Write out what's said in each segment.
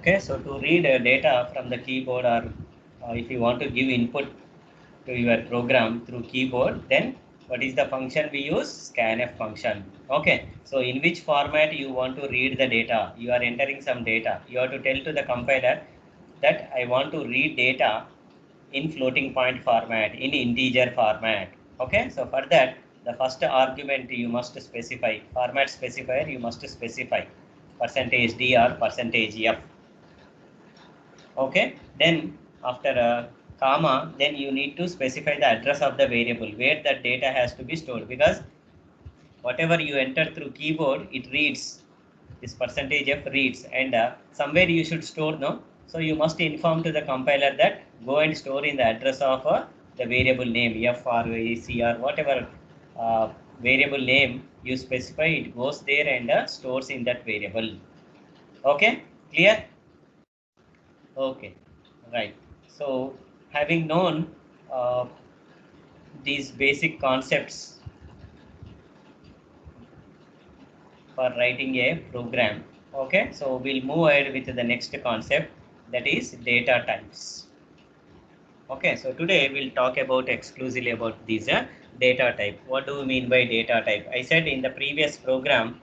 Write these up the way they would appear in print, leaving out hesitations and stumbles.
Okay, so to read data from the keyboard, or if you want to give input to your program through keyboard, then what is the function we use? Scanf function. Okay, so in which format you want to read the data? You are entering some data. You have to tell to the compiler that I want to read data in floating point format, in integer format. Okay, so for that, the first argument you must specify, format specifier you must specify %d or %f. Okay, then after a comma, then you need to specify the address of the variable where that data has to be stored, because whatever you enter through keyboard, it reads, this %f reads, and somewhere you should store, no? So you must inform to the compiler that go and store in the address of the variable name, f or c or whatever variable name you specify, it goes there and stores in that variable. Okay, clear? Okay, right. So having known uh, these basic concepts for writing a program, okay, so we'll move ahead with the next concept, that is data types. Okay, so today we'll talk about exclusively about these data type. What do we mean by data type? I said in the previous program,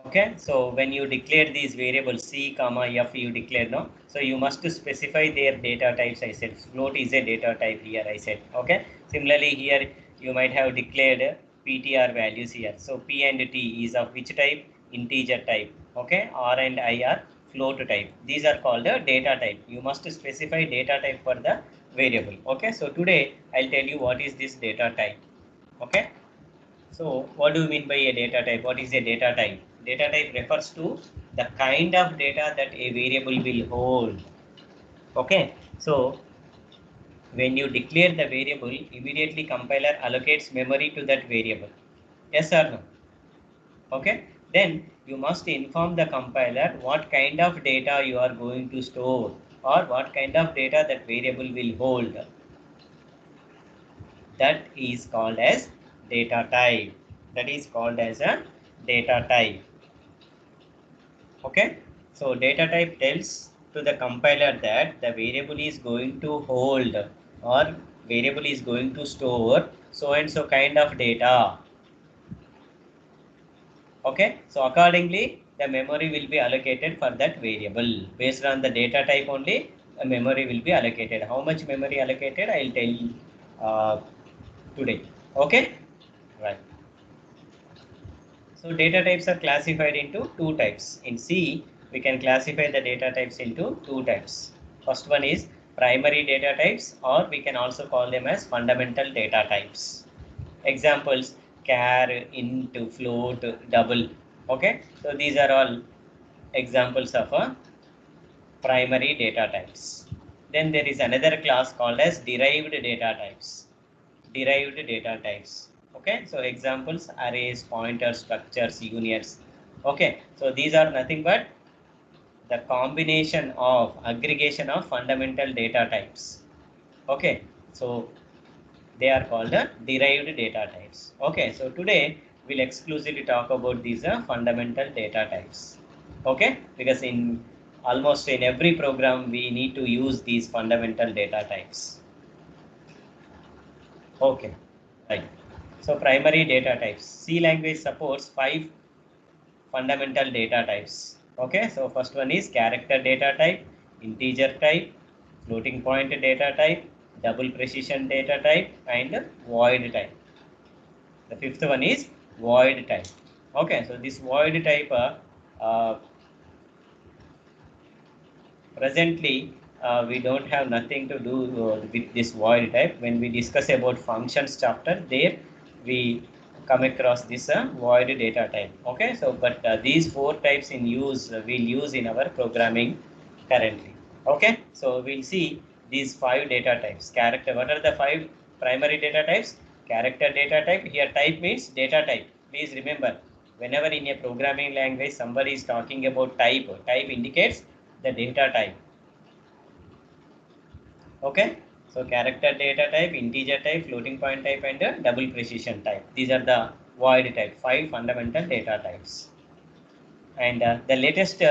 okay, so when you declare these variables c comma f, you declare, no, so you must specify their data types. I said float is a data type here, I said. Okay, similarly here you might have declared ptr values here. So p and t is of which type? Integer type. Okay, r and I are float type. These are called a data type. You must specify data type for the variable. Okay, so today I'll tell you what is this data type. Okay, so what do you mean by a data type? What is a data type? Data type refers to the kind of data that a variable will hold. Okay, so when you declare the variable, immediately compiler allocates memory to that variable. Yes or no? Okay, then you must inform the compiler what kind of data you are going to store, or what kind of data that variable will hold. That is called as data type. That is called as a data type. Okay, so data type tells to the compiler that the variable is going to hold, or variable is going to store so and so kind of data. Okay, so accordingly the memory will be allocated for that variable. Based on the data type only, the memory will be allocated. How much memory allocated, I will tell you today. Okay, right. So data types are classified into two types. In C, we can classify the data types into two types. First one is primary data types, or we can also call them as fundamental data types. Examples: char, int, float, double. Okay, so these are all examples of primary data types. Then there is another class called as derived data types. Derived data types. Okay, so examples: arrays, pointers, structures, unions. Okay, so these are nothing but the combination of aggregation of fundamental data types. Okay, so they are called the derived data types. Okay, so today we'll exclusively talk about these fundamental data types. Okay, because in almost in every program we need to use these fundamental data types. Okay, right. So primary data types. C language supports 5 fundamental data types. Okay, so first one is character data type, integer type, floating point data type, double precision data type, and void type. The fifth one is void type. Okay, so this void type uh, presently we don't have nothing to do with this void type. When we discuss about functions chapter, there we come across this void data type. Okay, so but these 4 types in use we'll use in our programming currently. Okay, so we'll see these 5 data types. Character, what are the 5 primary data types? Character data type. Here type means data type. Please remember, whenever in a programming language somebody is talking about type, type indicates the data type. Okay, so character data type, integer type, floating point type, and double precision type. These are the void type, 5 fundamental data types. And the latest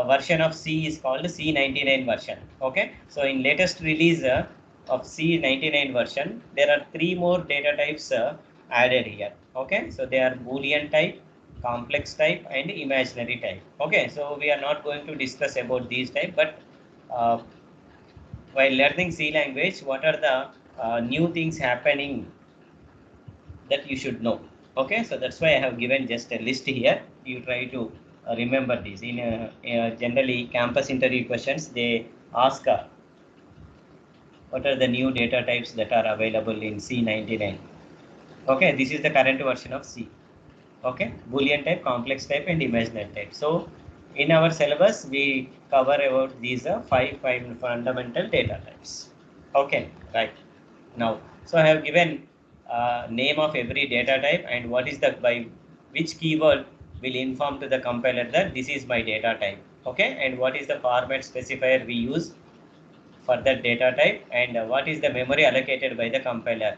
version of C is called C99 version. Okay, so in latest release of C99 version, there are 3 more data types added here. Okay, so they are Boolean type, complex type, and imaginary type. Okay, so we are not going to discuss about these type, but uh, while learning C language, what are the new things happening that you should know? Okay, so that's why I have given just a list here. You try to remember this. In generally campus interview questions, they ask what are the new data types that are available in C99. Okay, this is the current version of C. Okay, Boolean type, complex type, and imaginary type. So in our syllabus, we cover about these five fundamental data types. Okay, right. Now, so I have given name of every data type and what is the by which keyword will inform to the compiler that this is my data type. Okay, and what is the format specifier we use for that data type, and what is the memory allocated by the compiler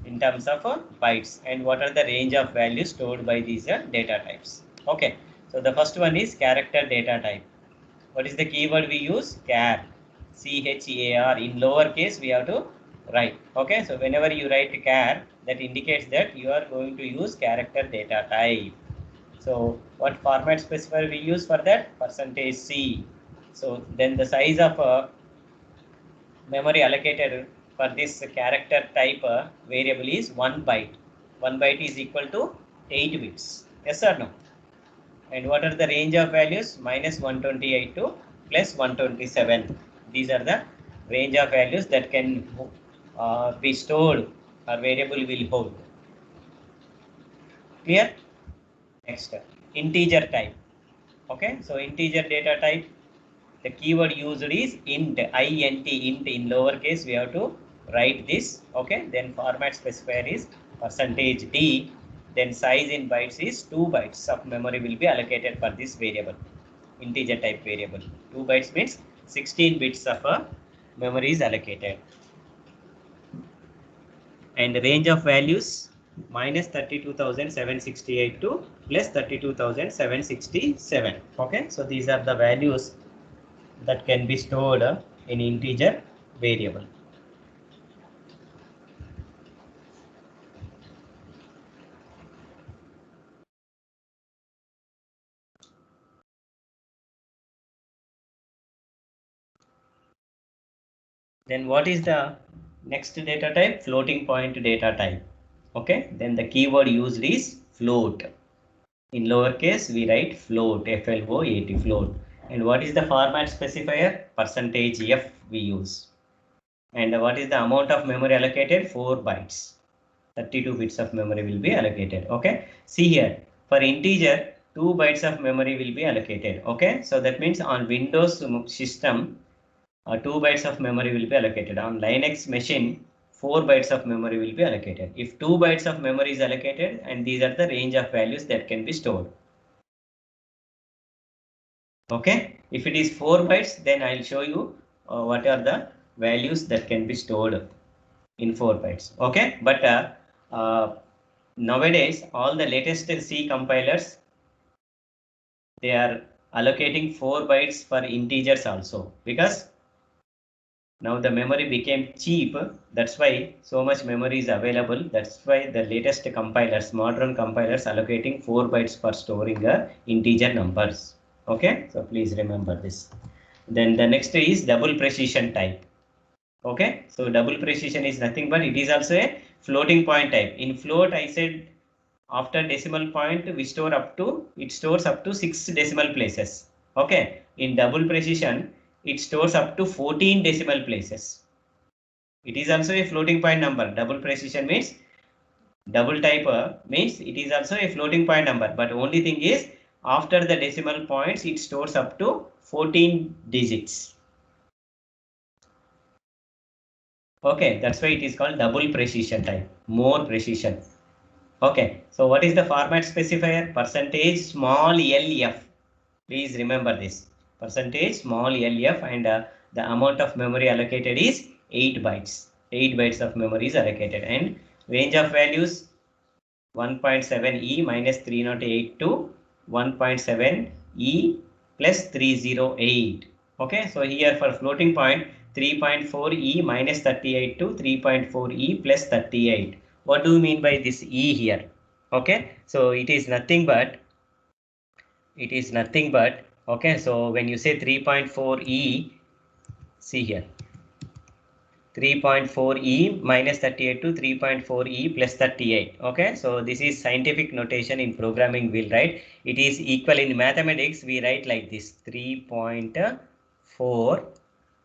in terms of bytes, and what are the range of values stored by these data types. Okay, so the first one is character data type. What is the keyword we use? Char, C-H-A-R. In lowercase we have to write. Okay, so whenever you write char, that indicates that you are going to use character data type. So what format specifier we use for that? Percentage %C. So then the size of memory allocated for this character type variable is 1 byte. 1 byte is equal to 8 bits. Yes or no? And what are the range of values? Minus 128 to plus 127. These are the range of values that can be stored or variable will hold. Clear? Next, integer type. Okay, so integer data type, the keyword used is int, int, int in lowercase. We have to write this. Okay, then format specifier is percentage %d. Then size in bytes is 2 bytes of memory will be allocated for this variable, integer type variable. 2 bytes means 16 bits of memory is allocated. And the range of values minus 32,768 to plus 32,767. Okay, so these are the values that can be stored in integer variable. Then what is the next data type? Floating point data type. Okay, then the keyword used is float. In lowercase we write float, F-L-O-A-T, float. And what is the format specifier? Percentage %F we use. And what is the amount of memory allocated? 4 bytes. 32 bits of memory will be allocated. Okay, see here, for integer 2 bytes of memory will be allocated. Okay, so that means on Windows system 2 bytes of memory will be allocated. On Linux machine 4 bytes of memory will be allocated. If 2 bytes of memory is allocated, and these are the range of values that can be stored. Okay, if it is 4 bytes, then I'll show you what are the values that can be stored in 4 bytes. Okay, but nowadays all the latest C compilers, they are allocating 4 bytes for integers also, because now the memory became cheap. That's why so much memory is available. That's why the latest compilers, modern compilers, allocating 4 bytes for storing integer numbers. Okay, so please remember this. Then the next is double precision type. Okay, so double precision is nothing but it is also a floating point type. In float, I said after decimal point we store up to, it stores up to 6 decimal places. Okay, in double precision it stores up to 14 decimal places. It is also a floating point number. Double precision means double type means it is also a floating point number, but only thing is after the decimal points it stores up to 14 digits. Okay, that's why it is called double precision type, more precision. Okay, so what is the format specifier? Percentage %LF. Please remember this. Percentage %LF, and the amount of memory allocated is 8 bytes. 8 bytes of memory is allocated, and range of values 1.7e minus 308 to 1.7e plus 308. Okay, so here for floating point 3.4e minus 38 to 3.4e plus 38. What do you mean by this e here? Okay, so it is nothing but okay, so when you say 3.4e, see here 3.4e minus 38 to 3.4e plus 38. Okay, so this is scientific notation. In programming we'll write it is equal. In mathematics we write like this 3.4.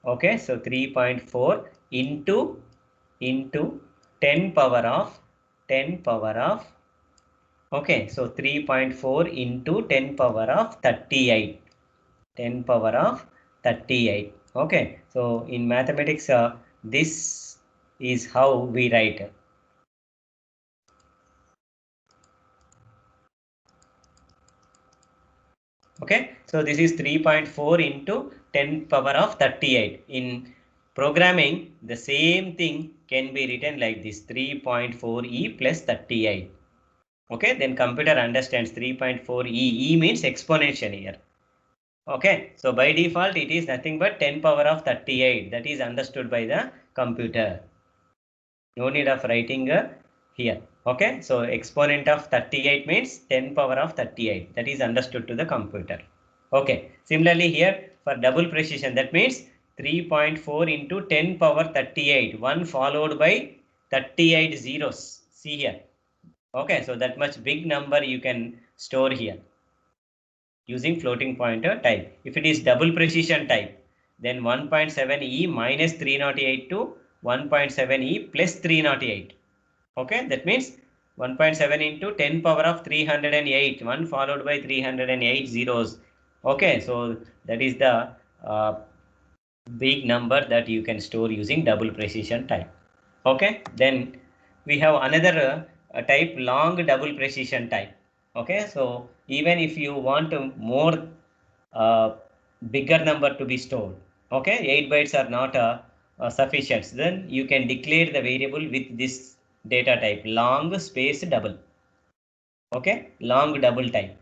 okay, so 3.4 into 10 power of okay, so 3.4 into 10 power of 38. 10 power of 38. Okay, so in mathematics this is how we write. Okay, so this is 3.4 into 10 power of 38. In programming, the same thing can be written like this 3.4e plus 38. Okay, then computer understands 3.4e. E means exponential here. Okay, so by default it is nothing but 10 power of 38. That is understood by the computer. No need of writing here. Okay, so exponent of 38 means 10 power of 38. That is understood to the computer. Okay, similarly here for double precision, that means 3.4 into 10 power 38, 1 followed by 38 zeros. See here. Okay, so that much big number you can store here using floating pointer type. If it is double precision type, then 1.7e minus 308 to 1.7e plus 308. Okay, that means 1.7 into 10 power of 308, 1 followed by 308 zeros. Okay, so that is the big number that you can store using double precision type. Okay, then we have another type, long double precision type. Okay, so even if you want more uh, bigger number to be stored, okay, 8 bytes are not sufficient, then you can declare the variable with this data type, long space double. Okay, long double type.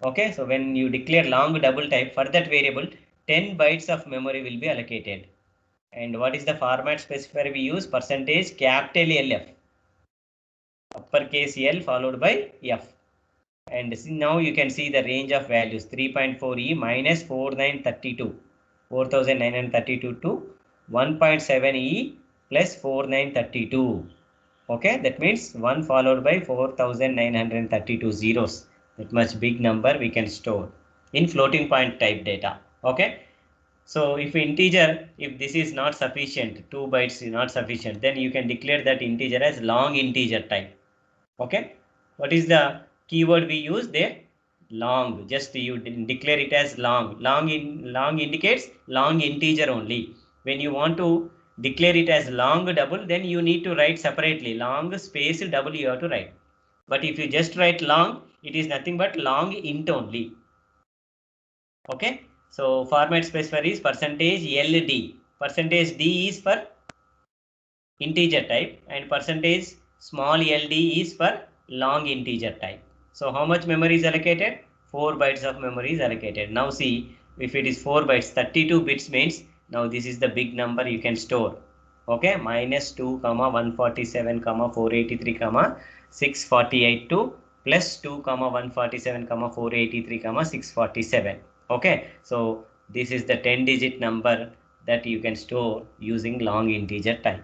Okay, so when you declare long double type, for that variable 10 bytes of memory will be allocated. And what is the format specifier we use? Percentage capital LF, uppercase L followed by F. And now you can see the range of values 3.4e minus 4932 to 1.7e plus 4932. Okay, that means 1 followed by 4932 zeros. That much big number we can store in floating point type data. Okay, so if integer, if this is not sufficient, 2 bytes is not sufficient, then you can declare that integer as long integer type. Okay, what is the keyword we use there? Long. Just you declare it as long. Long indicates long integer only. When you want to declare it as long double, then you need to write separately. Long space double you have to write. But if you just write long, it is nothing but long int only. Okay, so format specifier is percentage LD. Percentage D is for integer type and percentage small ld is for long integer type. So how much memory is allocated? 4 bytes of memory is allocated. Now see, if it is 4 bytes, 32 bits means now this is the big number you can store. Okay, minus 2 comma 147 comma 483 comma 648 to plus 2 comma 147 comma 483 comma 647. Okay, so this is the 10 digit number that you can store using long integer type.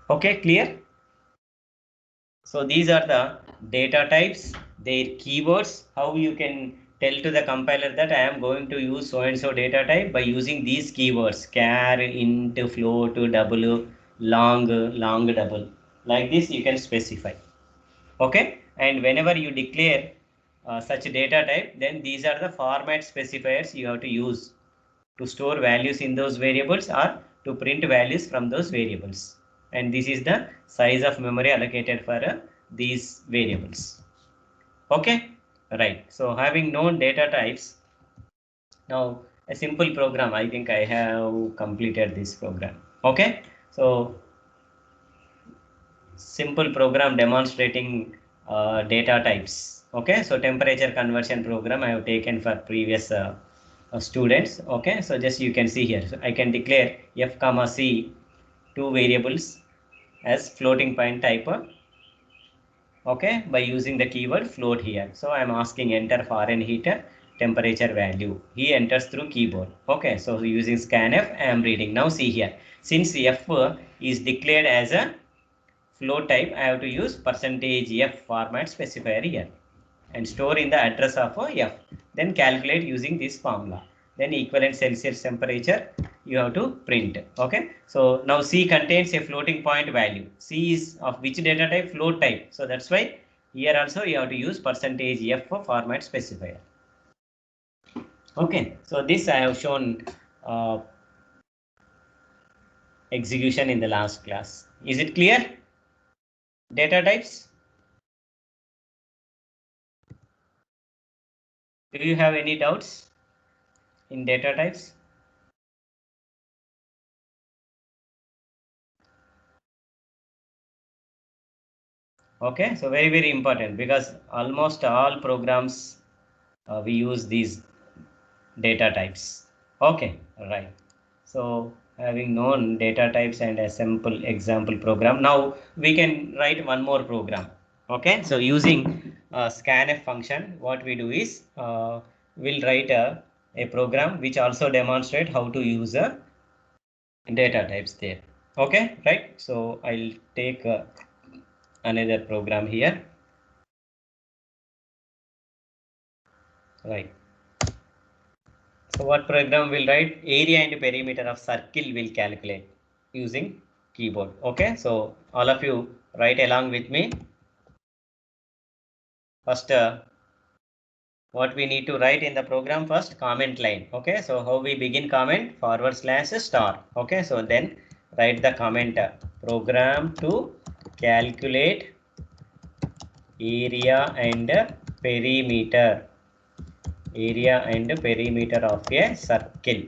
Okay, clear? So these are the data types, their keywords, how you can tell to the compiler that I am going to use so and so data type by using these keywords, char, int, float, double, long, long double. Like this you can specify. Okay, and whenever you declare such data type, then these are the format specifiers you have to use to store values in those variables or to print values from those variables. And this is the size of memory allocated for these variables. Okay, right. So having known data types, now a simple program, I think I have completed this program. Okay, so simple program demonstrating data types. Okay, so temperature conversion program I have taken for previous students. Okay, so just you can see here. So I can declare f comma c, two variables as floating point type. Okay, by using the keyword float here. So I'm asking enter foreign heater temperature value. He enters through keyboard. Okay, so using scanf I am reading. Now see here, since f is declared as a float type, I have to use %f format specifier here and store in the address of f. Then calculate using this formula. Then equivalent Celsius temperature you have to print. Okay. So now C contains a floating point value. C is of which data type? Float type. So that's why here also you have to use %f format specifier. Okay. So this I have shown execution in the last class. Is it clear? Data types. Do you have any doubts in data types? Okay, so very important, because almost all programs we use these data types. Okay, right. So having known data types and a simple example program, now we can write one more program. Okay, so using scanf function, what we do is we'll write a program which also demonstrate how to use data types there. Okay, right. So I'll take another program here. Right. So what program will write? Area and perimeter of circle will calculate using keyboard. Okay. So all of you write along with me. First, what we need to write in the program first, comment line. Okay. So how we begin comment? /* Okay. So then write the comment program to calculate area and perimeter of a circle.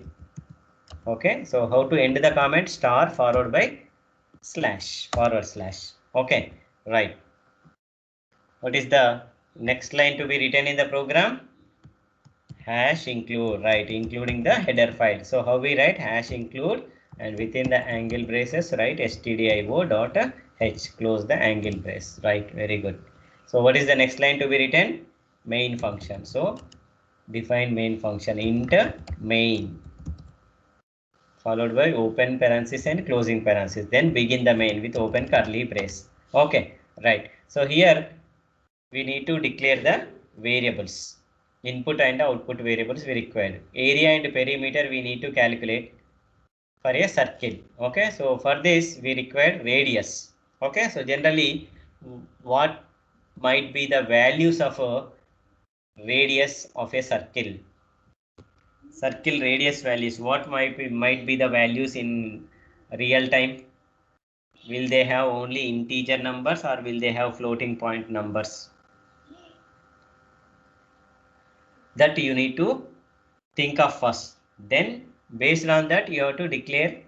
Okay, so how to end the comment? Star followed by slash, /. Okay, right. What is the next line to be written in the program? Hash include, right, including the header file. So how we write? Hash include, and within the angle braces write stdio.h, close the angle brace. Right, very good. So what is the next line to be written? Main function. So define main function, int main, followed by open parenthesis and closing parenthesis. Then begin the main with open curly brace. Okay, right. So here we need to declare the variables, input and output variables we require. Area and perimeter we need to calculate for a circle. Okay, so for this we require radius. Okay, so generally what might be the values of a radius of a circle? Circle radius values, what might be the values in real time? Will they have only integer numbers or will they have floating point numbers? That you need to think of first. Then based on that you have to declare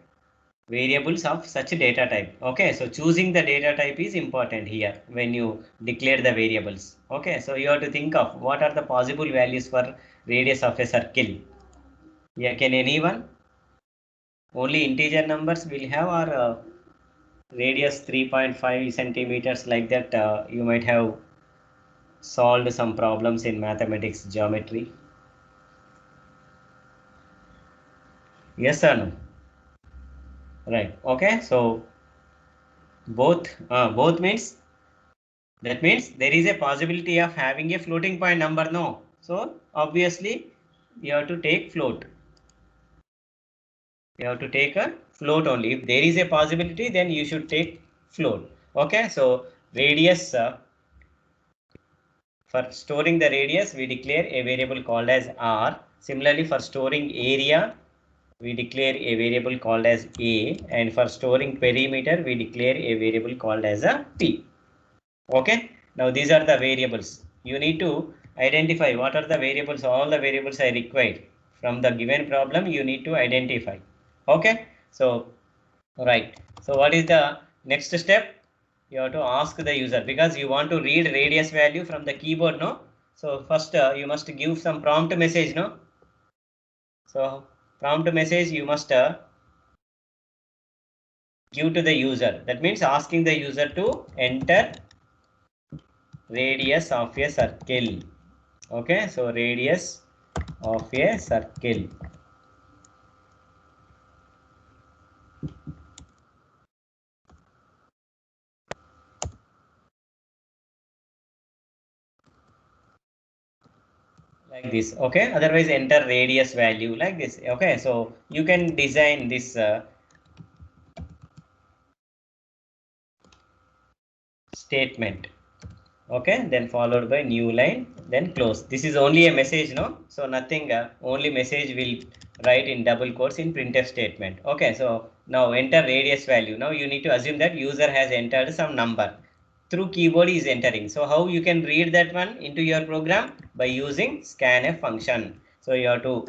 variables of such data type. Okay, so choosing the data type is important here when you declare the variables. Okay, so you have to think of what are the possible values for radius of a circle. Yeah, can anyone? Only integer numbers will have, or radius 3.5 centimeters, like that you might have solved some problems in mathematics geometry. Yes or no? Right. Okay, so both means, that means there is a possibility of having a floating point number. No, so obviously you have to take float. You have to take a float only. If there is a possibility, then you should take float. Okay, so radius, for storing the radius we declare a variable called as r. Similarly, for storing area we declare a variable called as a, and for storing perimeter we declare a variable called as a p. Okay, now these are the variables. You need to identify what are the variables. All the variables are required from the given problem. You need to identify. Okay, so right. So what is the next step? You have to ask the user because you want to read radius value from the keyboard, no? So first you must give some prompt message, no? So prompt message you must give to the user. That means asking the user to enter radius of a circle. Okay, so radius of a circle. Like this. Okay, otherwise enter radius value like this. Okay, so you can design this statement. Okay, then followed by new line, then close. This is only a message, no? So nothing, only message will write in double quotes in printf statement. Okay, so now enter radius value. Now you need to assume that user has entered some number through keyboard is entering. So how you can read that one into your program? By using scanf function. So you have to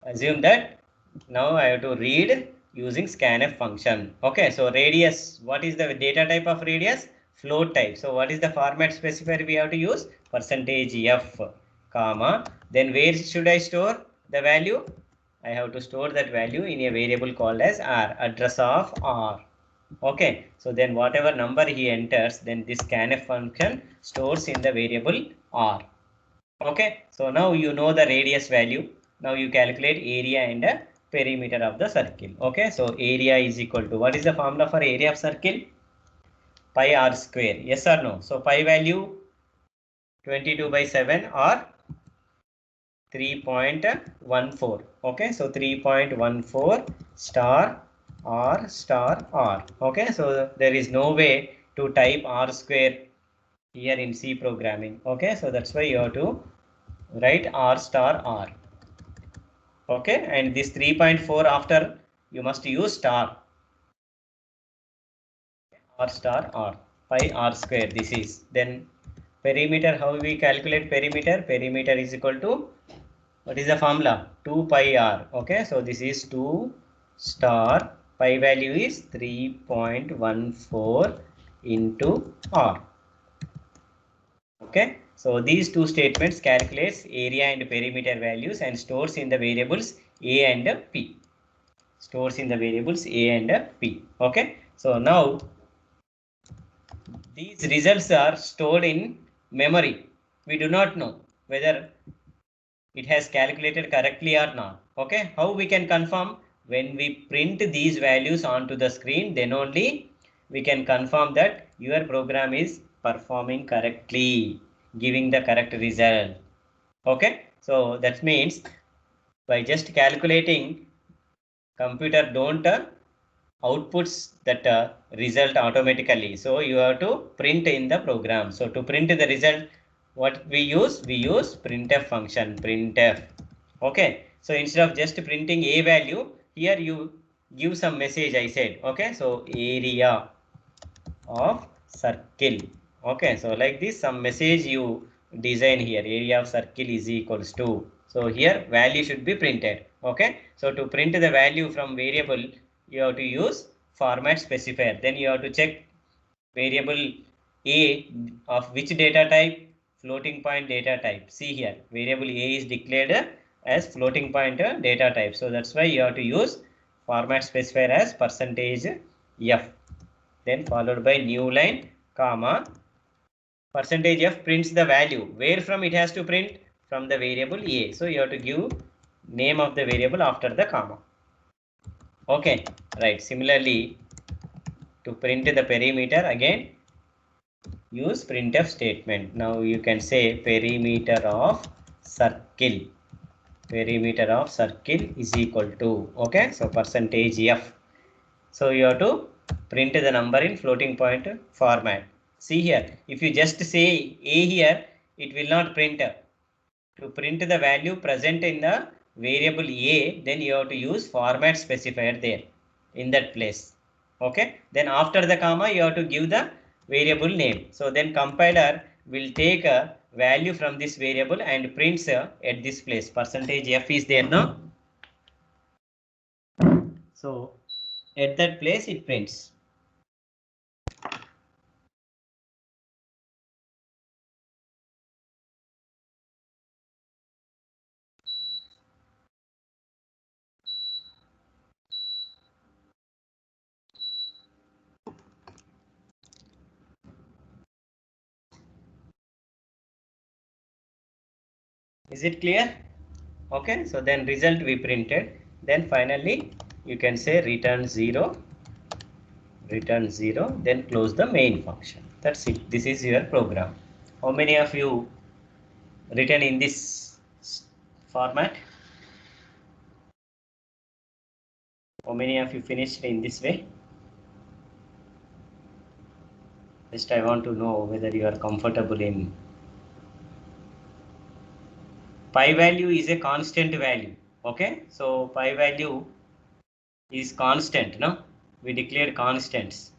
assume that now I have to read using scanf function. Okay, so radius, what is the data type of radius? Float type. So what is the format specifier we have to use? Percentage F, comma. Then where should I store the value? I have to store that value in a variable called as R, address of R. Okay, so then whatever number he enters, then this scanf function stores in the variable R. Okay, so now you know the radius value. Now you calculate area and perimeter of the circle. Okay, so area is equal to, what is the formula for area of circle? Pi r square. Yes or no? So pi value 22 by 7 or 3.14. Okay, so 3.14 star r star r. Okay, so there is no way to type r square here in C programming. Okay, so that's why you have to write r star r. Okay, and this 3.4 after you must use star r star r pi r square. This is then perimeter. How we calculate perimeter? Perimeter is equal to, what is the formula? 2 pi r. Okay, so this is 2 star pi value is 3.14 into r. Okay, so these two statements calculates area and perimeter values and stores in the variables a and p. Stores in the variables a and p. Okay, so now these results are stored in memory. We do not know whether it has calculated correctly or not. Okay, how we can confirm? When we print these values onto the screen, then only we can confirm that your program is performing correctly, giving the correct result. Okay, so that means by just calculating, computer don't outputs that result automatically. So you have to print in the program. So to print the result, what we use? We use printf function, printf. Okay, so instead of just printing a value, here you give some message, I said. Okay, so area of circle. Okay, so like this, some message you design here, area of circle is equals to. So here value should be printed. Okay, so to print the value from variable, you have to use format specifier. Then you have to check variable a of which data type? Floating point data type. See here, variable a is declared as floating point data type. So that's why you have to use format specifier as percentage f. Then followed by new line, comma, percentage f prints the value. Where from it has to print? From the variable a. So you have to give name of the variable after the comma. Okay, right. Similarly, to print the perimeter, again use printf statement. Now you can say perimeter of circle. Perimeter of circle is equal to, okay, so percentage f. So you have to print the number in floating point format. See here, if you just say a here, it will not print. To print the value present in the variable a, then you have to use format specifier there in that place. Okay, then after the comma, you have to give the variable name. So then compiler will take a value from this variable and prints at this place. Percentage f is there, no? So at that place it prints. Is it clear? Okay, so then result we printed. Then finally you can say return 0, then close the main function. That's it. This is your program. How many of you written in this format? How many of you finished in this way? Just I want to know whether you are comfortable in. Pi value is a constant value. Okay, so pi value is constant. No, we declared constants,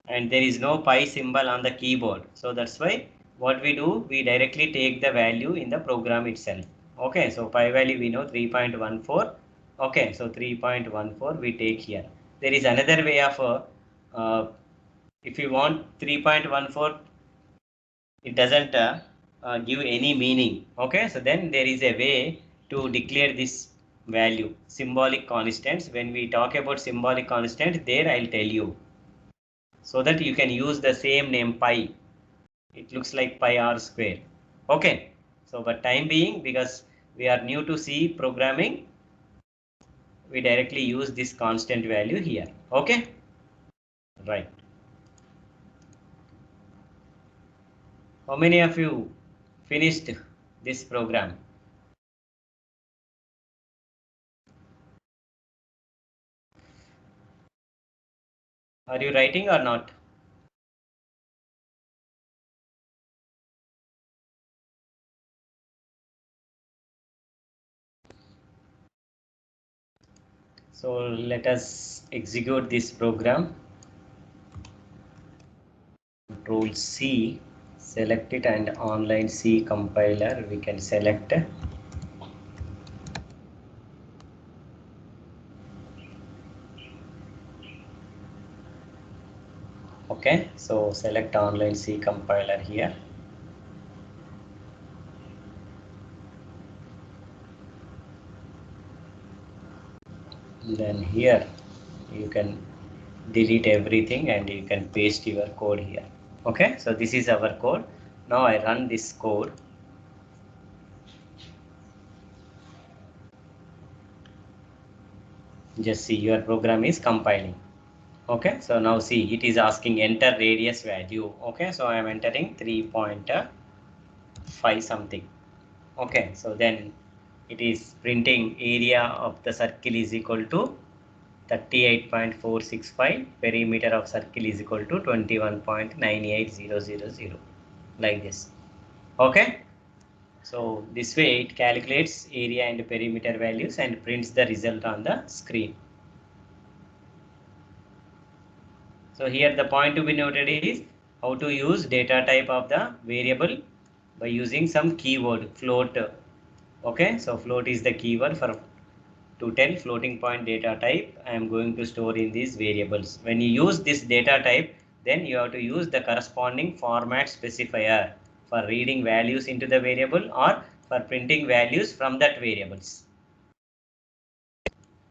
and there is no pi symbol on the keyboard. So that's why what we do, we directly take the value in the program itself. Okay, so pi value we know 3.14. Okay, so 3.14 we take here. There is another way of if you want 3.14, it doesn't give any meaning. Okay, so then there is a way to declare this value, symbolic constants. When we talk about symbolic constant, there I'll tell you, so that you can use the same name pi. It looks like pi r square. Okay, so but time being, because we are new to C programming, we directly use this constant value here. Okay, right. How many of you finished this program? Are you writing or not? So let us execute this program. Control C, select it, and online C compiler we can select. Okay, so select online C compiler here. Then here you can delete everything and you can paste your code here. Okay, so this is our code. Now I run this code. Just see your program is compiling. Okay, so now see, it is asking enter radius value. Okay, so I am entering 3.5 something. Okay, so then it is printing area of the circle is equal to 38.465, perimeter of circle is equal to 21.98000, like this. Okay, so this way it calculates area and perimeter values and prints the result on the screen. So here the point to be noted is how to use data type of the variable by using some keyword float. Okay, so float is the keyword for to tell floating point data type I am going to store in these variables. When you use this data type, then you have to use the corresponding format specifier for reading values into the variable or for printing values from that variables.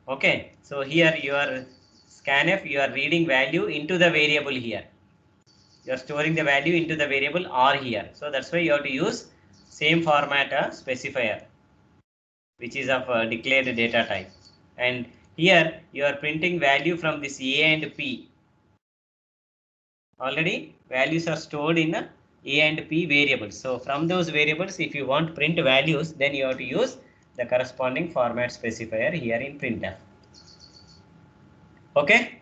Okay, so here your scanf, you are reading value into the variable here. You are storing the value into the variable R here. So that's why you have to use same format specifier, which is of declared data type. And here you are printing value from this A and P. Already values are stored in A and P variables. So from those variables, if you want print values, then you have to use the corresponding format specifier here in printf. Okay,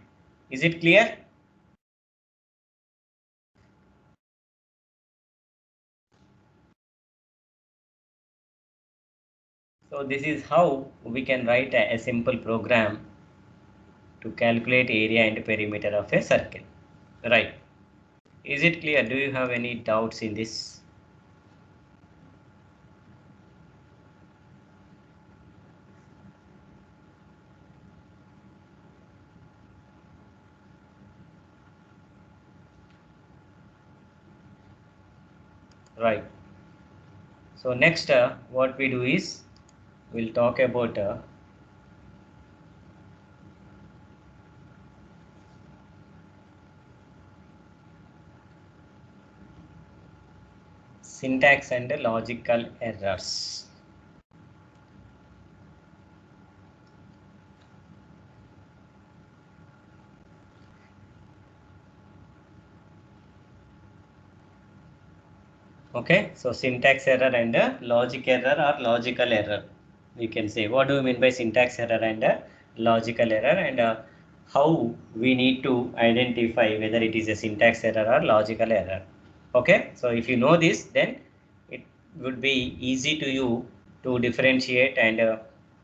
is it clear? So this is how we can write a simple program to calculate area and perimeter of a circle. Right. Is it clear? Do you have any doubts in this? Right. So next what we do is we'll talk about syntax and logical errors. Okay, so syntax error and logic error or logical error. We can say, what do you mean by syntax error and logical error, and how we need to identify whether it is a syntax error or logical error. Okay, so if you know this, then it would be easy to you to differentiate, and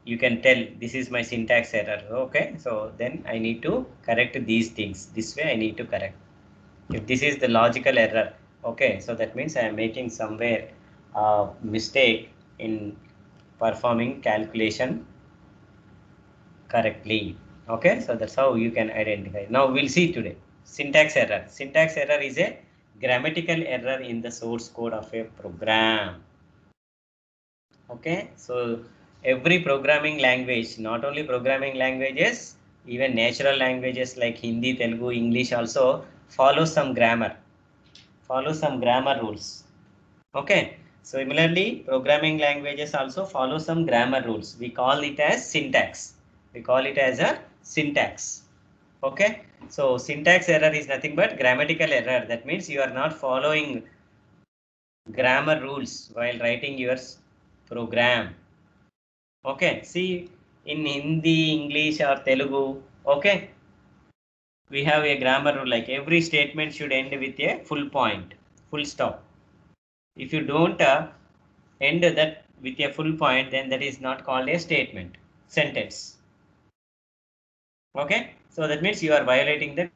you can tell this is my syntax error. Okay, so then I need to correct these things. This way I need to correct. If this is the logical error, okay, so that means I am making somewhere a mistake in performing calculation correctly. Okay, so that's how you can identify. Now we'll see today syntax error. Syntax error is a grammatical error in the source code of a program. Okay, so every programming language, not only programming languages, even natural languages like Hindi, Telugu, English also follow some grammar, follow some grammar rules. Okay, similarly programming languages also follow some grammar rules. We call it as syntax. We call it as a syntax. Okay, so syntax error is nothing but grammatical error. That means you are not following grammar rules while writing your program. Okay, see, in Hindi, English or Telugu, okay, we have a grammar rule like every statement should end with a full point, full stop. If you don't end that with a full point, then that is not called a statement, sentence. Okay, so that means you are violating the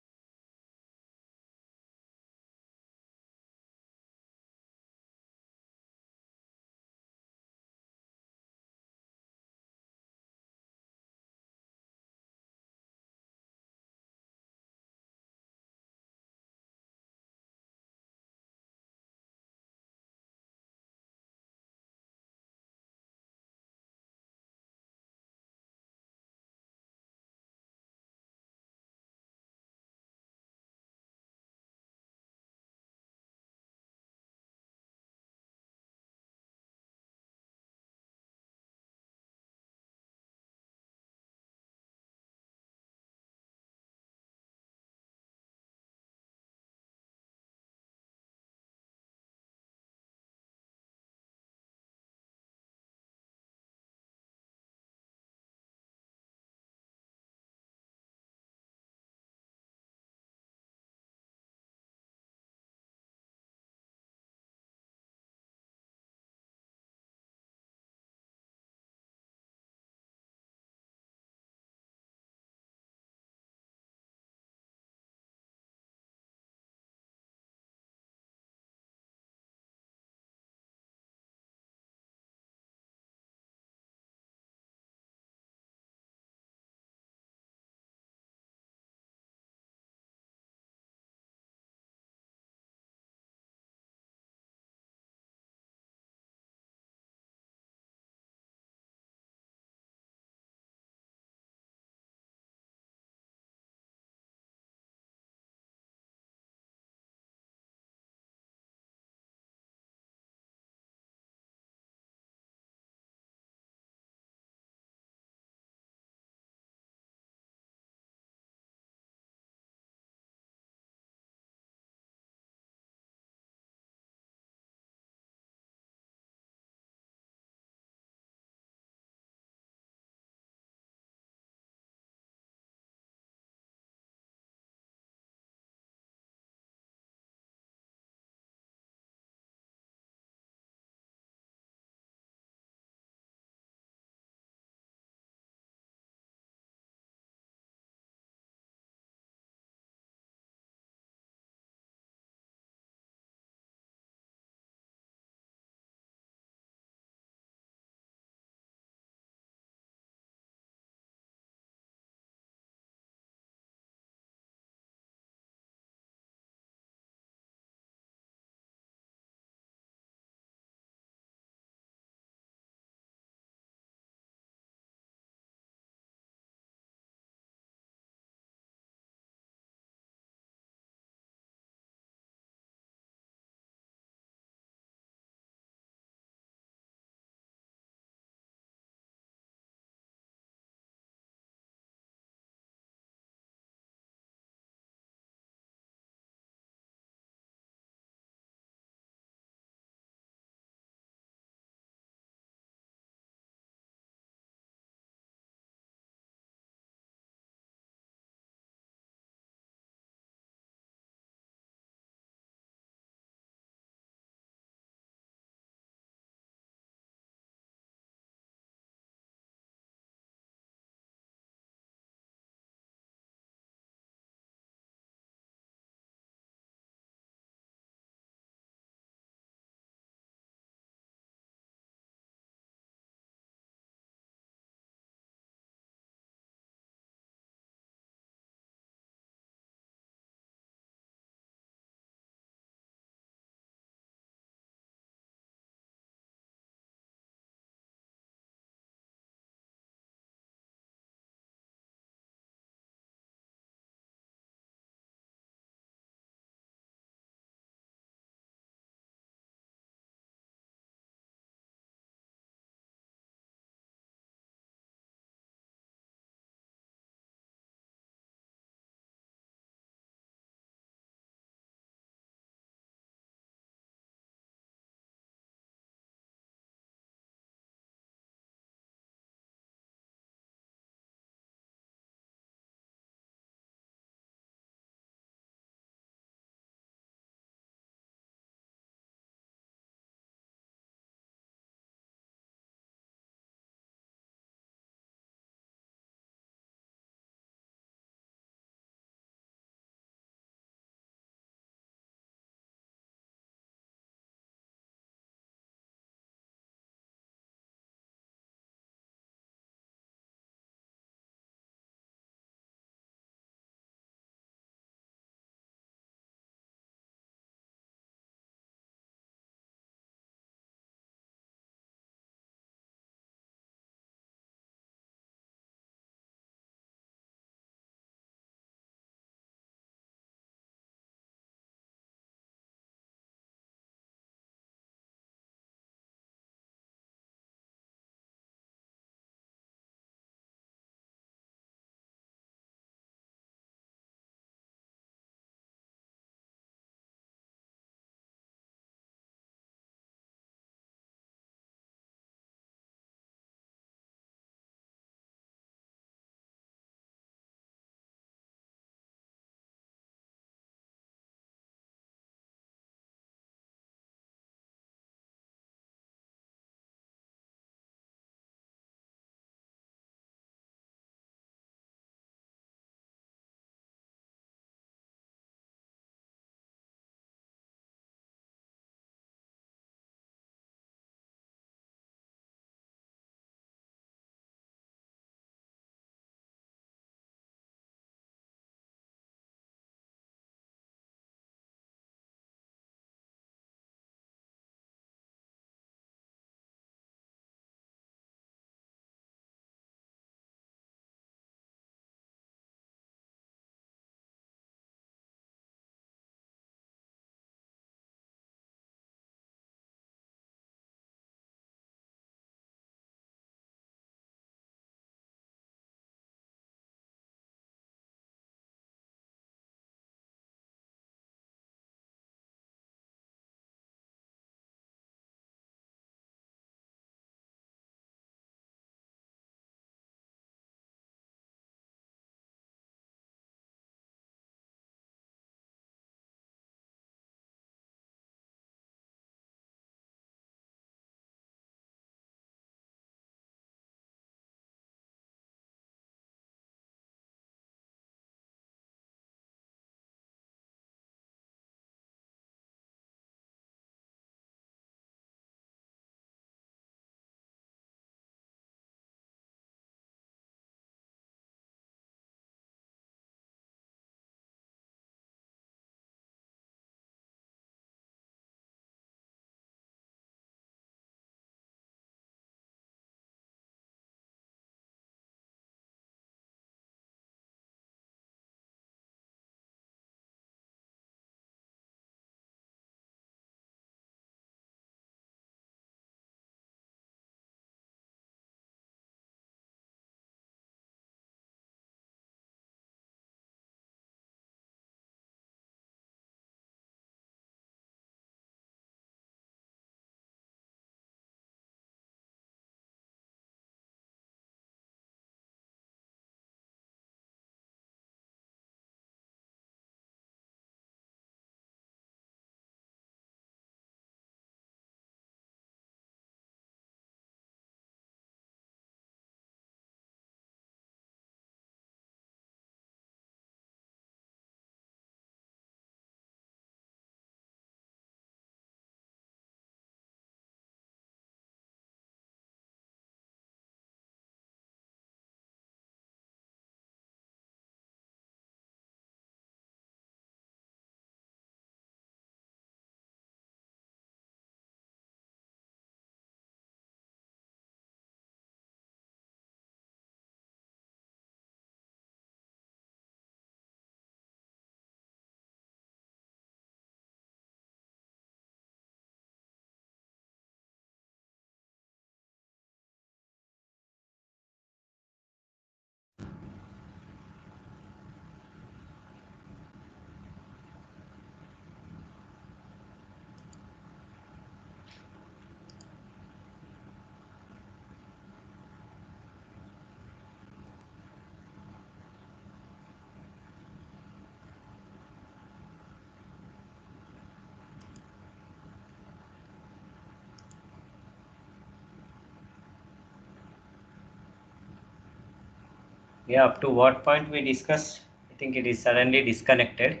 Yeah, up to what point we discussed? I think it is suddenly disconnected.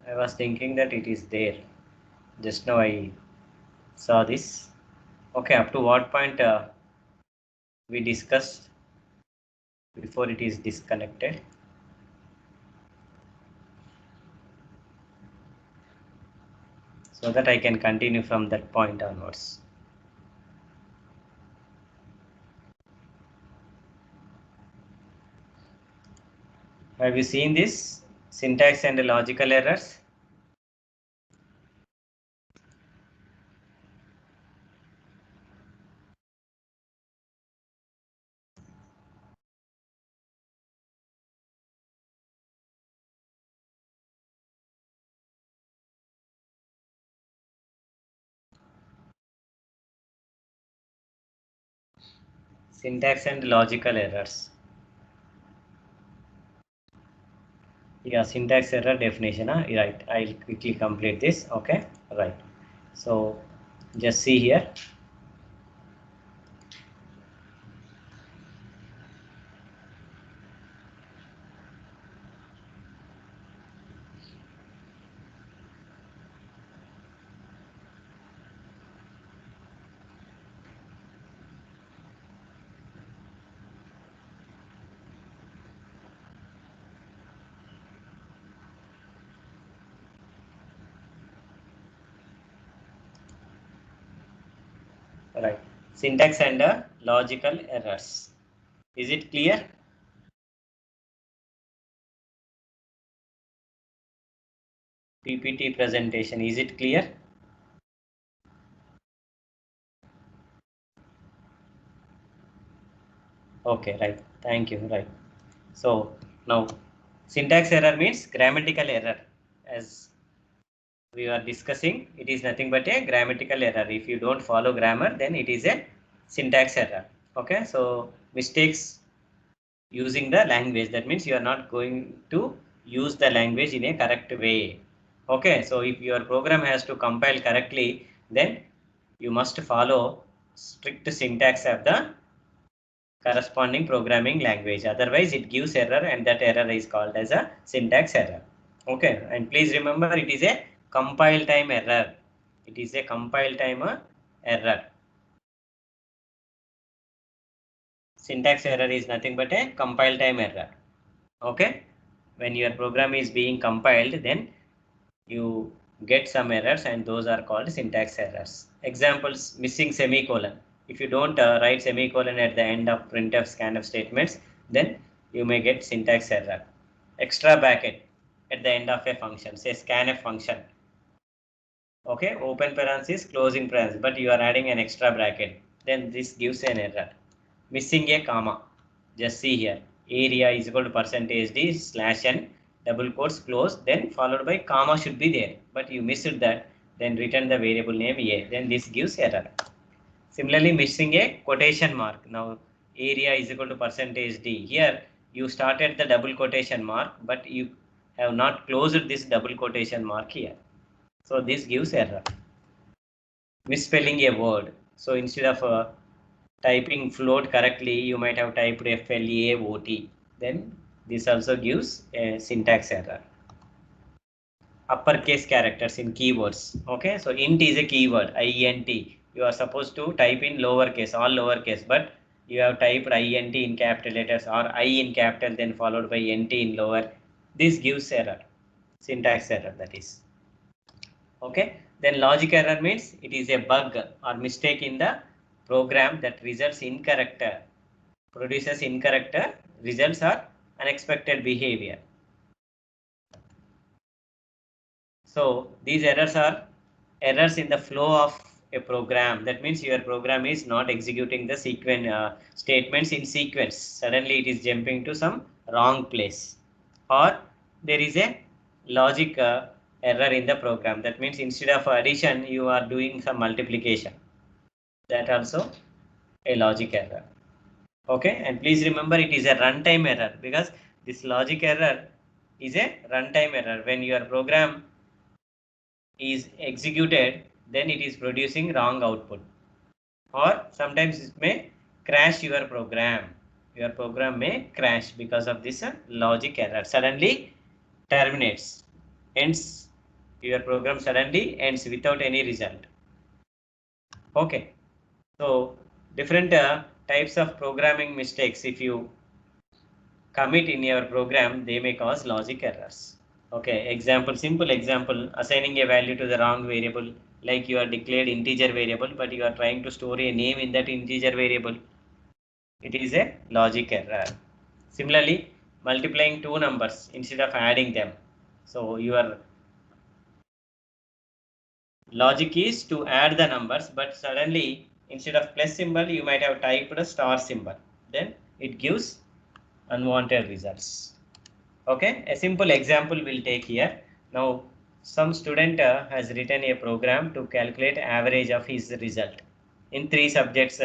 I was thinking that it is there. Just now I saw this. Okay, up to what point we discussed before it is disconnected? So that I can continue from that point onwards. Have you seen this syntax and logical errors? Syntax and logical errors. Yeah, syntax error definition. Right. I'll quickly complete this. Okay. Right. So just see here. Right. Syntax and logical errors. Is it clear? PPT presentation. Is it clear? Okay. Right. Thank you. Right. So now syntax error means grammatical error. As we are discussing, it is nothing but a grammatical error. If you don't follow grammar, then it is a syntax error. Okay. So mistakes using the language. That means you are not going to use the language in a correct way. Okay, so if your program has to compile correctly, then you must follow strict syntax of the corresponding programming language. Otherwise, it gives error, and that error is called as a syntax error. Okay, and please remember it is a compile time error. It is a compile time error. Syntax error is nothing but a compile time error. Okay, when your program is being compiled, then you get some errors, and those are called syntax errors. Examples: missing semicolon. If you don't write semicolon at the end of printf, scanf statements, then you may get syntax error. Extra bracket at the end of a function, say scanf function. Okay, open parenthesis, closing parenthesis, but you are adding an extra bracket, then this gives an error. Missing a comma. Just see here. Area is equal to percentage d slash n double quotes close, then followed by comma should be there, but you missed that, then return the variable name a, then this gives error. Similarly, missing a quotation mark. Now area is equal to percentage d. Here you started the double quotation mark, but you have not closed this double quotation mark here. So this gives error. Misspelling a word. So instead of typing float correctly, you might have typed FLAOT. Then this also gives a syntax error. Uppercase characters in keywords. Okay, so int is a keyword, int. You are supposed to type in lowercase, all lowercase, but you have typed int in capital letters, or I in capital, then followed by nt in lower. This gives error, syntax error, that is. Okay, then logic error means it is a bug or mistake in the program that results incorrect, produces incorrect results or unexpected behavior. So these errors are errors in the flow of a program. That means your program is not executing the sequence statements in sequence. Suddenly it is jumping to some wrong place, or there is a logic error in the program. That means instead of addition, you are doing some multiplication. That also a logic error. Okay, and please remember it is a runtime error, because this logic error is a runtime error. When your program is executed, then it is producing wrong output, or sometimes it may crash your program. your program may crash because of this logic error. Suddenly terminates, ends, your program suddenly ends without any result. Okay, so different types of programming mistakes, if you commit in your program, they may cause logic errors. Okay, example, simple example, assigning a value to the wrong variable, like you are declared integer variable, but you are trying to store a name in that integer variable. It is a logic error. Similarly, multiplying two numbers instead of adding them. So your logic is to add the numbers, but suddenly instead of plus symbol, you might have typed a star symbol. Then it gives unwanted results. Okay, a simple example we'll take here. Now, some student has written a program to calculate average of his result. In three subjects,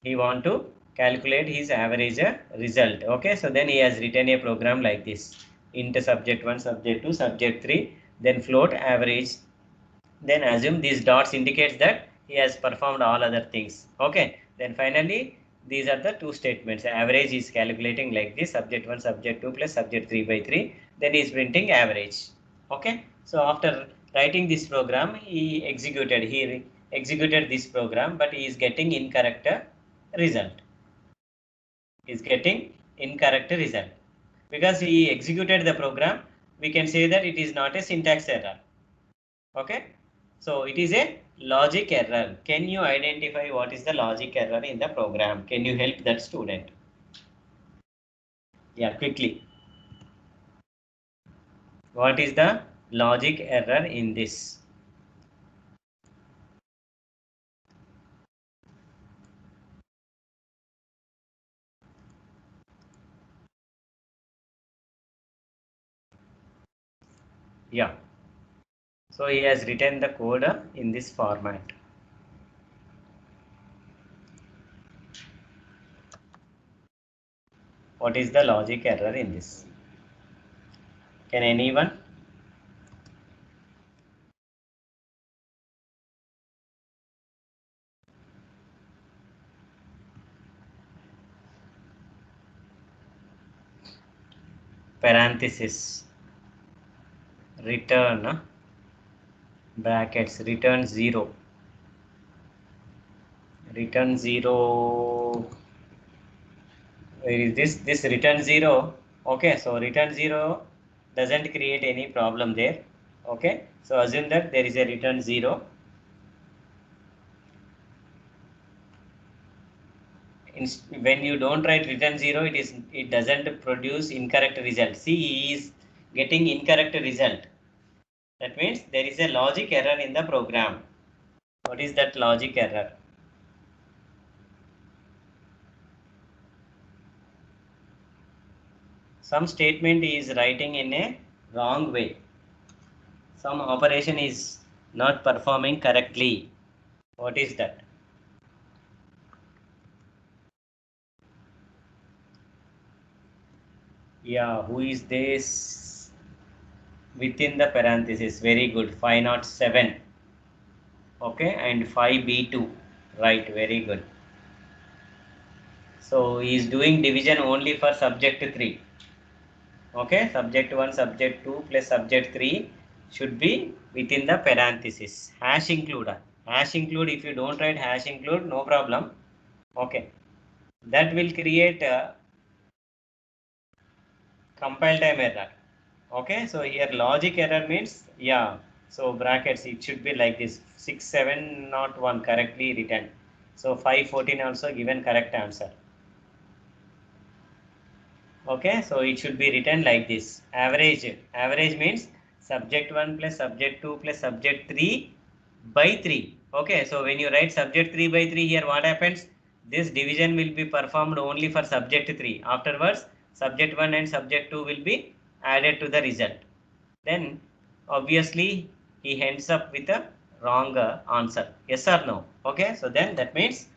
he want to calculate his average result. Okay, so then he has written a program like this. Int subject 1, subject 2, subject 3, then float average. Then assume these dots indicates that he has performed all other things. Okay, then finally these are the two statements. Average is calculating like this, subject 1, subject 2 plus subject 3 by 3. Then he is printing average. Okay, so after writing this program, he executed this program, but he is getting incorrect result. He is getting incorrect result. Because he executed the program, we can say that it is not a syntax error. Okay, so it is a logic error. Can you identify what is the logic error in the program? Can you help that student? Yeah, quickly. What is the logic error in this? Yeah, so he has written the code in this format. What is the logic error in this? Can anyone? Parenthesis, return, brackets, return 0. Return 0. Where is this return 0? Okay, so return 0 doesn't create any problem there. Okay, so assume that there is a return 0. When you don't write return 0, it doesn't produce incorrect result. See, he is getting incorrect result. That means there is a logic error in the program. What is that logic error? Some statement is writing in a wrong way. Some operation is not performing correctly. What is that? Yeah, who is this? Within the parenthesis, very good. 507. Okay, and 5b2. Right, very good. So he is doing division only for subject 3. Okay, subject 1, subject 2 plus subject 3 should be within the parenthesis. Hash include. Hash include, if you don't write hash include, no problem. Okay, that will create a compile time error. Okay, so here logic error means, yeah, so brackets, it should be like this, 6701 correctly written. So 514 also given correct answer. Okay, so it should be written like this. Average means subject 1 plus subject 2 plus subject 3 by 3. Okay, so when you write subject 3 by 3 here, what happens? This division will be performed only for subject 3. Afterwards, subject 1 and subject 2 will be added to the result. Then obviously he ends up with a wrong answer. Yes or no? Okay, so then that means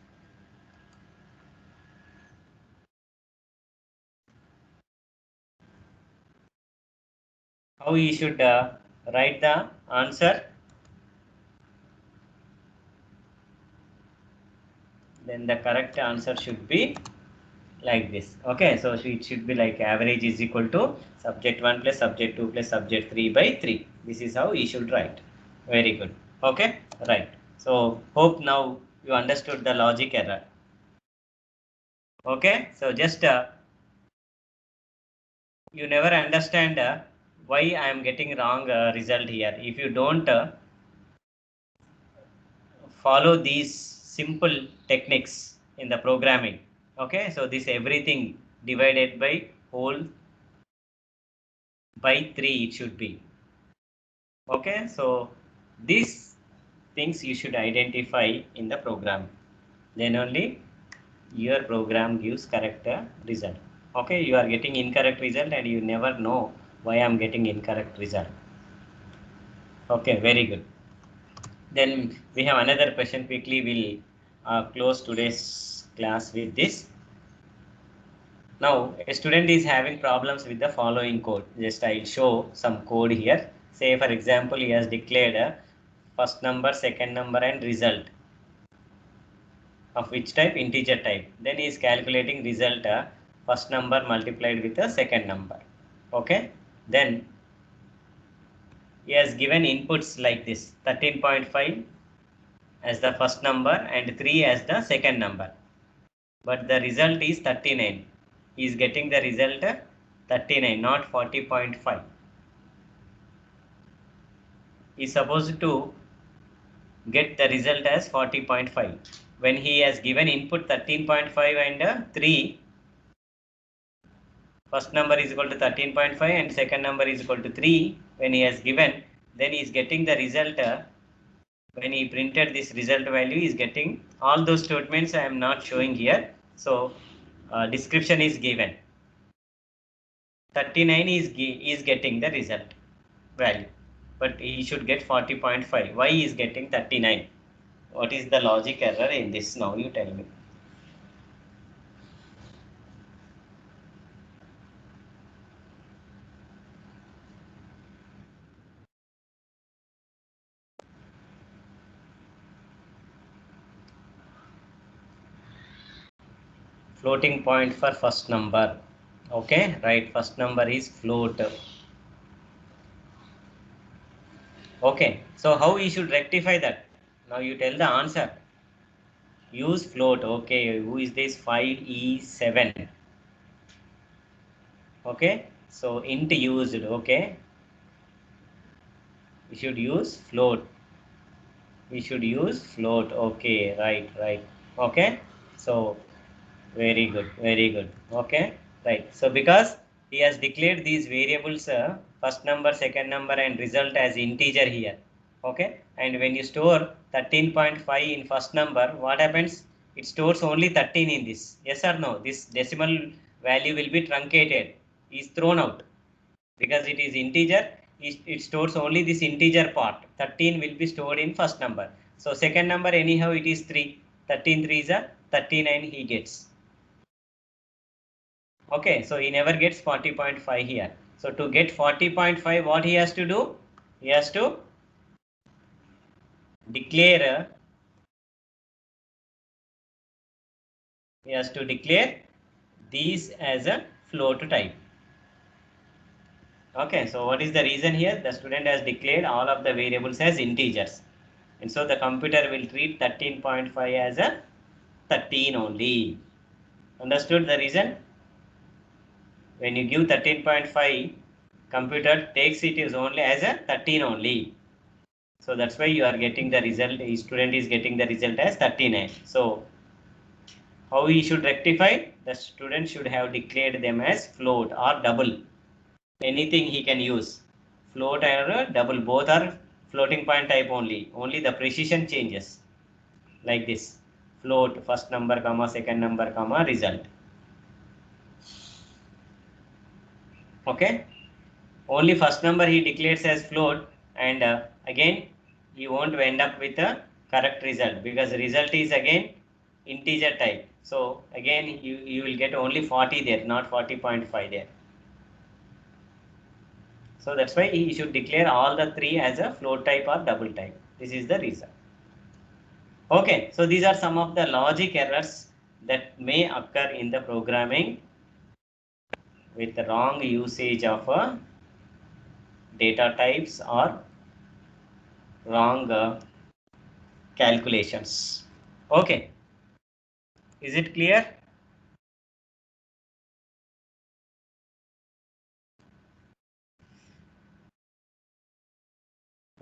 how he should write the answer. then the correct answer should be like this. Okay, so it should be like average is equal to subject 1 plus subject 2 plus subject 3 by 3. This is how you should write. Very good. Okay, right. So hope now you understood the logic error. Okay, so just you never understand why I am getting wrong result here. If you don't follow these simple techniques in the programming, okay, so this everything divided by whole by 3 it should be. Okay, so these things you should identify in the program, then only your program gives correct result. Okay, you are getting incorrect result and you never know why I'm getting incorrect result. Okay, very good. Then we have another question. Quickly we'll close today's class with this. Now a student is having problems with the following code. Just I'll show some code here. Say for example he has declared a first number, second number and result of which type? Integer type. Then he is calculating result first number multiplied with the second number. Okay, then he has given inputs like this: 13.5 as the first number and 3 as the second number, but the result is 39. He is getting the result 39, not 40.5. He is supposed to get the result as 40.5. When he has given input 13.5 and 3, first number is equal to 13.5 and second number is equal to 3, when he has given, then he is getting the result. When he printed this result value, he is getting all those statements I am not showing here. So description is given. 39 is getting the result value, but he should get 40.5. Why he is getting 39? What is the logic error in this? Now you tell me. Floating point for first number. Okay, right. First number is float. Okay, so how we should rectify that? Now you tell the answer. Use float. Okay, who is this? 5E7. Okay, so int used. Okay, we should use float. We should use float. Okay, right. Okay, so very good, very good. Okay, right. So because he has declared these variables, first number, second number, and result as integer here. Okay, and when you store 13.5 in first number, what happens? It stores only 13 in this. Yes or no? This decimal value will be truncated, is thrown out, because it is integer. It stores only this integer part. 13 will be stored in first number. So second number anyhow it is 3. 13 3 is a 39 he gets. Okay, so he never gets 40.5 here. So to get 40.5, what he has to do? He has to declare these as a float type. Okay, so what is the reason here? The student has declared all of the variables as integers, and so the computer will treat 13.5 as a 13 only. Understood the reason? When you give 13.5, computer takes it is only as a 13 only. So that's why you are getting the result. The student is getting the result as 39. So how we should rectify? The student should have declared them as float or double. Anything he can use. Float or double, both are floating point type only. Only the precision changes. Like this. Float, first number, comma, second number, comma, result. Okay. Only first number he declares as float, and again you won't end up with a correct result, because result is again integer type. So again you will get only 40 there, not 40.5 there. So that's why he should declare all the three as a float type or double type. This is the reason. Okay, so these are some of the logic errors that may occur in the programming with the wrong usage of data types or wrong calculations. Okay, is it clear?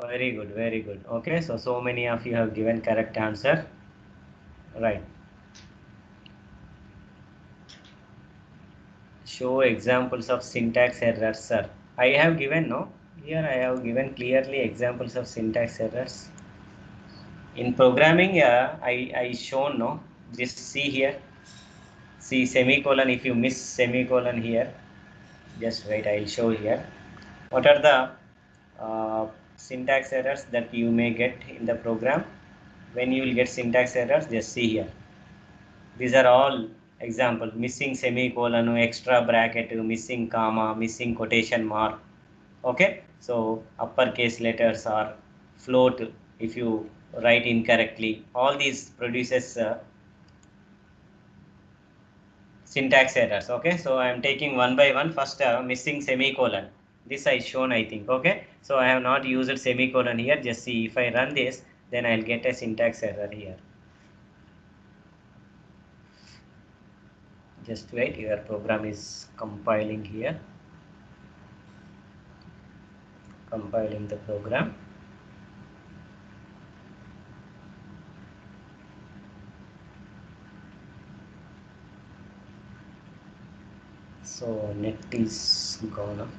Very good, very good. Okay, so many of you have given correct answer. Right. Show examples of syntax errors, sir. I have given, no? Here I have given clearly examples of syntax errors. In programming, I shown, no? Just see here. See semicolon, if you miss semicolon here, just wait, I'll show here. What are the syntax errors that you may get in the program? When you will get syntax errors, just see here. These are all examples: missing semicolon, extra bracket, missing comma, missing quotation mark. Okay, so uppercase letters are float if you write incorrectly. All these produces syntax errors. Okay, so I am taking one by one. First, missing semicolon. This I shown, I think. Okay, so I have not used semicolon here. Just see, if I run this, then I'll get a syntax error here. Just wait, your program is compiling here. Compiling the program. So net is gone up.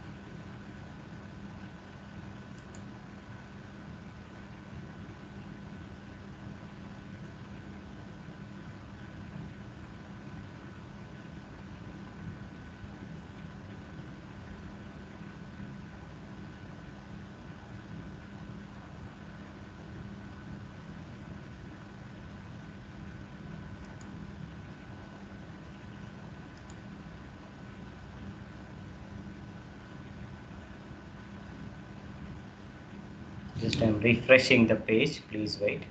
Just I'm refreshing the page, please wait.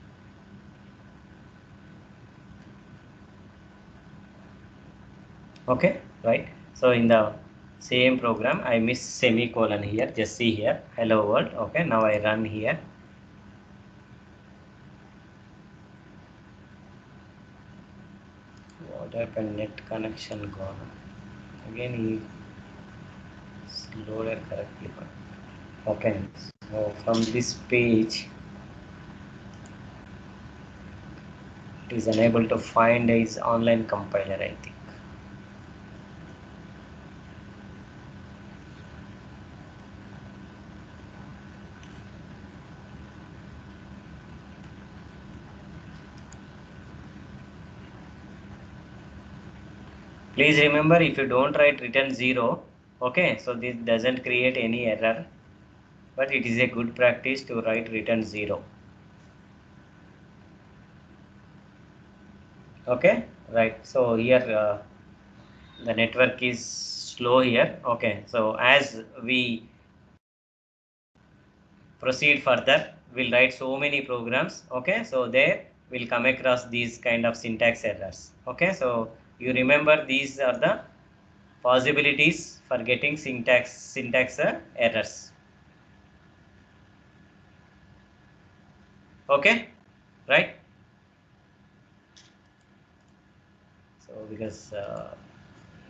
Okay, right. So in the same program, I miss semicolon here. Just see here, hello world. Okay, now I run here. What happened? Net connection gone. Again, he loaded correctly. Okay, so from this page, it is unable to find his online compiler, I think. Please remember, if you don't write return 0, okay, so this doesn't create any error, but it is a good practice to write return 0. Okay, right. So here the network is slow here. Okay, so as we proceed further, we'll write so many programs. Okay, so there we'll come across these kind of syntax errors. Okay, so you remember these are the possibilities for getting syntax errors. Okay, right. So because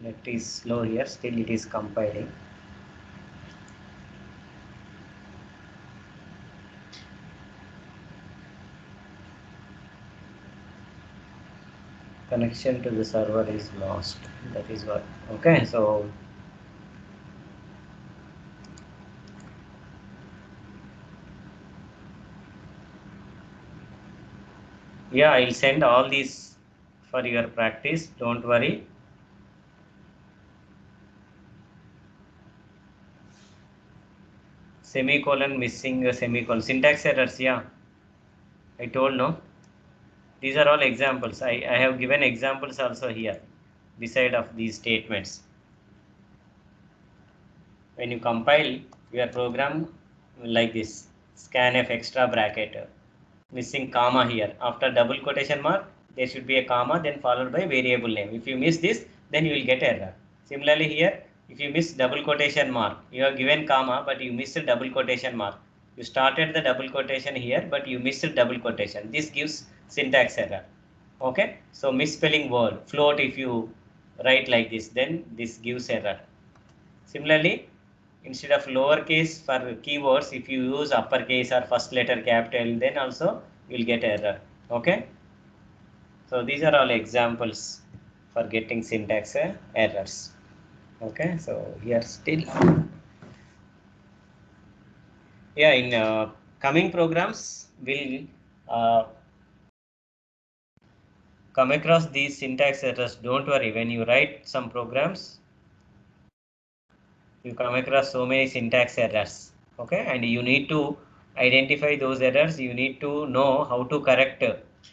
net is slow here, still it is compiling. Connection to the server is lost. That is what. Okay, so yeah, I'll send all these for your practice. Don't worry. Semicolon missing a semicolon. Syntax errors. Yeah, I told no. These are all examples. I have given examples also here beside of these statements. When you compile your program like this, scanf extra bracket, missing comma here. After double quotation mark, there should be a comma, then followed by variable name. If you miss this, then you will get error. Similarly here, if you miss double quotation mark, you have given comma, but you missed a double quotation mark. You started the double quotation here, but you missed a double quotation. This gives syntax error. Okay, so misspelling word, float, if you write like this, then this gives error. Similarly, instead of lowercase for keywords, if you use uppercase or first letter capital, then also you will get error. Okay. So these are all examples for getting syntax errors. Okay. So here still, yeah, in coming programs, we'll come across these syntax errors. Don't worry, when you write some programs, you come across so many syntax errors. Okay, and you need to identify those errors. You need to know how to correct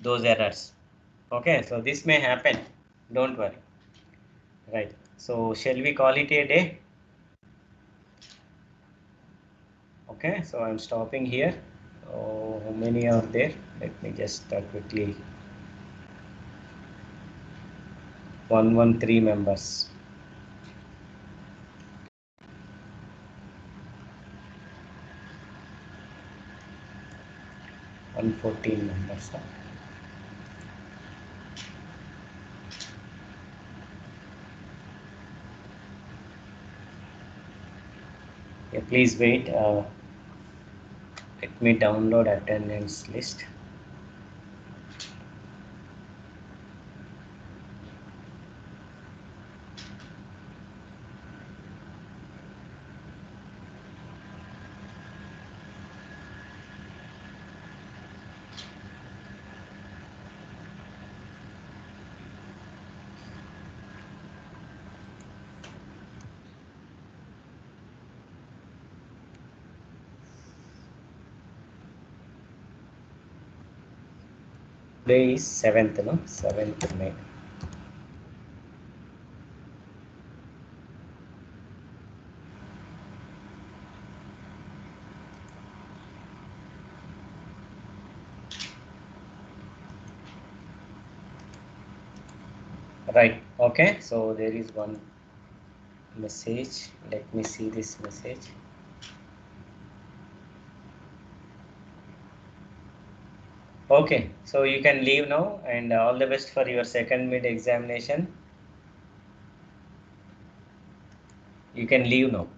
those errors. Okay, so this may happen. Don't worry. Right. So shall we call it a day? Okay, so I'm stopping here. Oh, how many are there? Let me just quickly. 113 members. 114 members. Yeah, please wait. Let me download attendance list. Today is 7th, no? 7th May. Right. Okay. So there is one message. Let me see this message. Okay. So you can leave now, and all the best for your second mid examination. You can leave now.